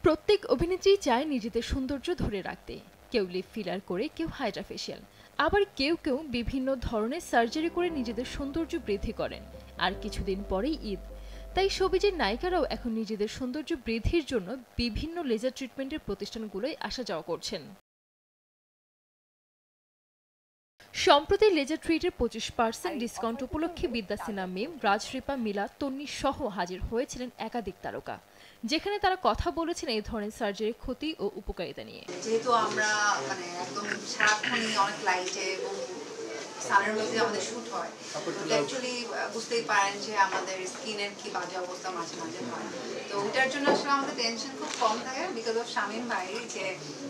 প্রত্যেক অভিনেত্রী চায় নিজেদের সৌন্দর্য ধরে রাখতে। কেউ লিপ ফিলার করে, কেউ হাইড্রা ফেশিয়াল, আবার কেউ কেউ বিভিন্ন ধরনের সার্জারি করে নিজেদের সৌন্দর্য বৃদ্ধি করেন। আর কিছুদিন পরেই ঈদ, তাই শোবিজের নায়িকারাও এখন নিজেদের সৌন্দর্য বৃদ্ধির জন্য বিভিন্ন লেজার ট্রিটমেন্টের প্রতিষ্ঠানগুলোয় আসা যাওয়া করছেন। সম্প্রতি লেজার ট্রিটের 25% ডিসকাউন্ট উপলক্ষে বিদ্যা সিনহা মিম, রাজরিপা, মিলা, তন্নি সহ হাজির হয়েছিলেন একাধিক তারকা, যেখানে তারা কথা বলেছেন এই ধরনের সার্জারির ক্ষতি ও উপকারিতা নিয়ে। যেহেতু আমরা একদম সারাক্ষণই অনেক লাইটে এবং সানের মধ্যে আমাদের শুট হয়, অ্যাকচুয়ালি বুঝতেই পারেন যে আমাদের স্কিনের কি বাজে অবস্থা মাঝে মাঝে হয়। তো ওটার জন্য আসলে আমাদের টেনশন খুব কম থাকে বিকজ অফ শামীম ভাই, যে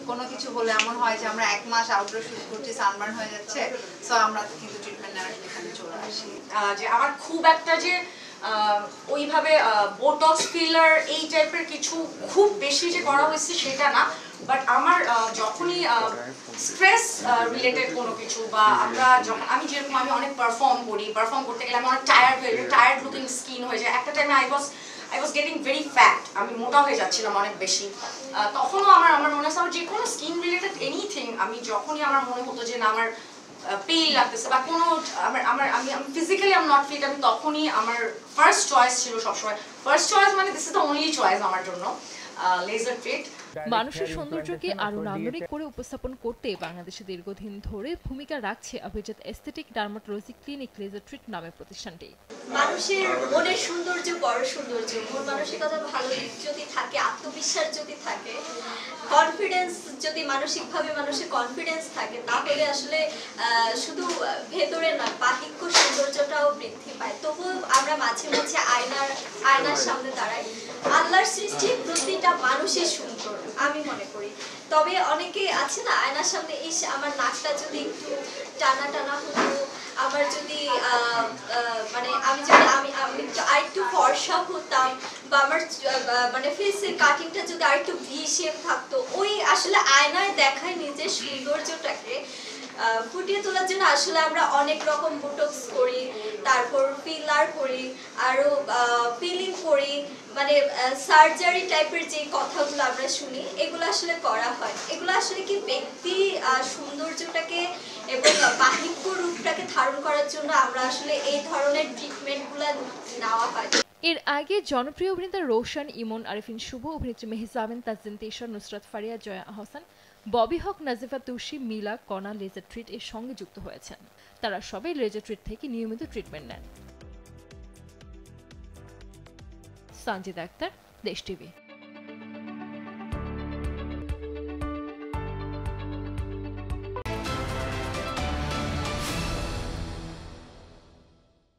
কোনো কিছু হলে এমন হয় যে আমরা 1 মাস আউটডোর শুট করছি, সানবার্ন হয়ে যাচ্ছে, সো আমরা কিন্তু ট্রিটমেন্ট নেওয়ার এখানে চলে আসি। যে আমার খুব একটা যে ওইভাবে বোটক্স ফিলার এই টাইপের কিছু খুব বেশি যে করা হয়েছে সেটা না, বাট আমার যখনই স্ট্রেস রিলেটেড কোনো কিছু বা আমি যেরকম আমি অনেক পারফর্ম করতে গেলে আমি অনেক টায়ার্ড লুকিং স্কিন হয়ে যায়। একটা টাইমে I was getting very fat, আমি মোটা হয়ে যাচ্ছিলাম অনেক বেশি। তখনও আমার মনে হচ্ছে আমার যে কোনো স্কিন রিলেটেড এনিথিং, আমি যখনই আমার মনে হতো যে না আমার পেইন লাগতেছে বা কোনো আমি physically I am not fit, আমি তখনই আমার ফার্স্ট চয়েস ছিল সবসময়, ফার্স্ট চয়েস মানে this is the only choice আমার জন্য লেজার ট্রিট। মানুষের সৌন্দর্যকে আরো নান্দনিক করে উপস্থাপন করতে বাংলাদেশে দীর্ঘদিন ধরে ভূমিকা রাখছে অভিজাত aesthetic dermatology clinic laser treat নামের প্রতিষ্ঠানটি। মানুষের মনের সৌন্দর্য বড় সৌন্দর্য, মন মানসিকতা ভালো যদি থাকে, আত্মবিশ্বাস যদি থাকে, কনফিডেন্স যদি মানসিকভাবে মানুষের কনফিডেন্স থাকে, তাহলে আসলে শুধু ভেতরে নয় বাহিক সৌন্দর্যটাও বৃদ্ধি পায়। তবুও আমরা মাঝে মাঝে আয়নার সামনে দাঁড়াই। আল্লাহর সৃষ্টি প্রতিটা মানুষই সুন্দর আমি মনে করি, তবে অনেকে আছে না আয়নার সামনে আমার নাকটা যদি একটু টানা টানা হতো, আমার যদি মানে আমি আরেকটু ফর্সা হতাম, বা আমার মানে ফেসের কাটিংটা যদি আরেকটু ভি শেপ থাকতো, ওই আসলে আয়নায় দেখায় নিজের সৌন্দর্যটাকে ফুটিয়ে তোলার জন্য আসলে আমরা অনেক রকম বোটক্স করি, তারপর ফিলার করি, আরো ফিলিং করি, মানে সার্জারি টাইপের যে কথাগুলো আমরা শুনি এগুলো আসলে করা হয়। এগুলো আসলে কি ব্যক্তি সৌন্দর্যটাকে এবং বাহিক রূপটাকে ধারণ করার জন্য আমরা আসলে এই ধরনের ট্রিটমেন্টগুলো নেওয়া হয়। এর আগে জনপ্রিয় অভিনেতা রোশন, ইমন, আরিফিন শুভ, অভিনেত্রী মেহজাবিন, তাসজিন তেশর, নুসরাত ফারিয়া, জয়া আহসান, ববি হক, নাজিফা তুষি, মিলা, কণা লেজার ট্রিট এর সঙ্গে যুক্ত হয়েছেন। তারা সবাই লেজার ট্রিট থেকে নিয়মিত ট্রিটমেন্ট নেন। সঞ্জিদা আক্তার, দেশ টিভি।